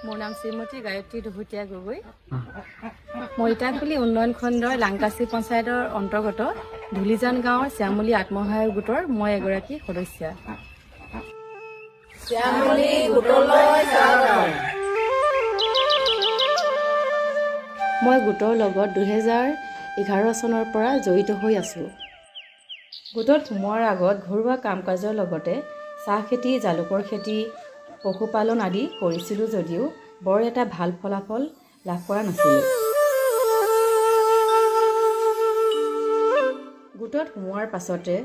মোৰ নাম শ্ৰীমতী গায়ত্ৰী দহোটীয়া গগৈ। মইতাকগুলি উন্নয়ন খণ্ডৰ লাংকাচি পঞ্চায়তৰ অন্তৰ্গত ধুলিজান গাঁৱৰ শ্যামলী আত্মসহায়ক গোটৰ মই এগৰাকী সদস্যা। মই গোটৰ লগত 2011 চনৰ পৰা জড়িত হৈ আছোঁ। গোটত সোমোৱাৰ আগত ঘৰুৱা কাম কাজৰ লগতে চাহ খেতি, জালুকৰ খেতি, পশুপালন আদি কৰিছিলোঁ যদিও বৰ এটা ভাল ফলাফল লাভ কৰা নাছিলোঁ। গোটত সোমোৱাৰ পাছতে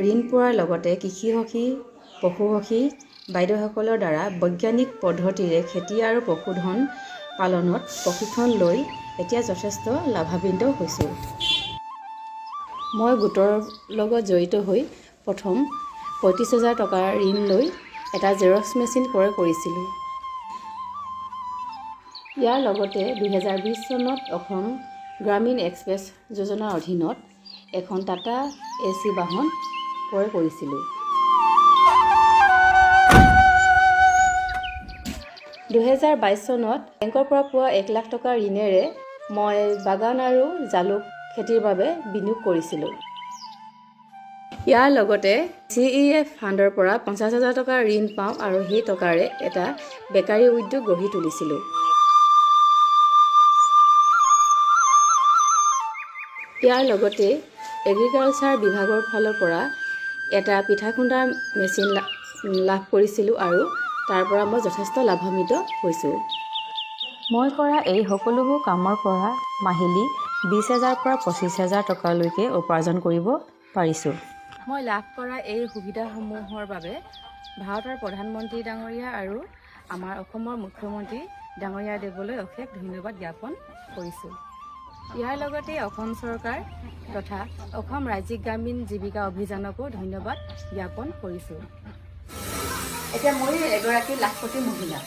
ঋণ পোৱাৰ লগতে কৃষিসখী, পশুসখী বাইদেউসকলৰ দ্বাৰা বৈজ্ঞানিক পদ্ধতিৰে খেতি আৰু পশুধন পালনত প্ৰশিক্ষণ লৈ এতিয়া যথেষ্ট লাভান্বিত হৈছোঁ। মই গোটৰ লগত জড়িত হৈ প্ৰথম 35,000 টকাৰ ঋণ লৈ এটা জেৰক্স মেচিন ক্ৰয় কৰিছিলোঁ। ইয়াৰ লগতে 2020 চনত অসম গ্ৰামীণ এক্সপ্ৰেছ যোজনাৰ অধীনত এখন টাটা AC বাহন ক্ৰয় কৰিছিলোঁ। 2022 চনত বেংকৰ পৰা পোৱা 1 লাখ টকাৰ ঋণেৰে মই বাগান আৰু জালুক খেতিৰ বাবে বিনিয়োগ কৰিছিলোঁ। ইয়াৰ লগতে CEF ফাণ্ডৰ পৰা 50,000 টকাৰ ঋণ পাওঁ আৰু সেই টকাৰে এটা বেকাৰী উদ্যোগ গঢ়ি তুলিছিলোঁ। ইয়াৰ লগতে এগ্ৰিকালচাৰ বিভাগৰ ফালৰ পৰা এটা পিঠা খুন্দা মেচিন লাভ কৰিছিলোঁ আৰু তাৰ পৰা মই যথেষ্ট লাভান্বিত হৈছোঁ। মই কৰা এই সকলোবোৰ কামৰ পৰা মাহিলী 20,000 পৰা 25,000 টকালৈকে উপাৰ্জন কৰিব পাৰিছোঁ। মই লাভ কৰা এই সুবিধাসমূহৰ বাবে ভাৰতৰ প্ৰধানমন্ত্ৰী ডাঙৰীয়া আৰু আমাৰ অসমৰ মুখ্যমন্ত্ৰী ডাঙৰীয়া দেৱলৈ অশেষ ধন্যবাদ জ্ঞাপন কৰিছোঁ। ইয়াৰ লগতে অসম চৰকাৰ তথা অসম ৰাজ্যিক গ্ৰামীণ জীৱিকা অভিযানকো ধন্যবাদ জ্ঞাপন কৰিছোঁ। এতিয়া মই এগৰাকী লাখপতি মহিলা।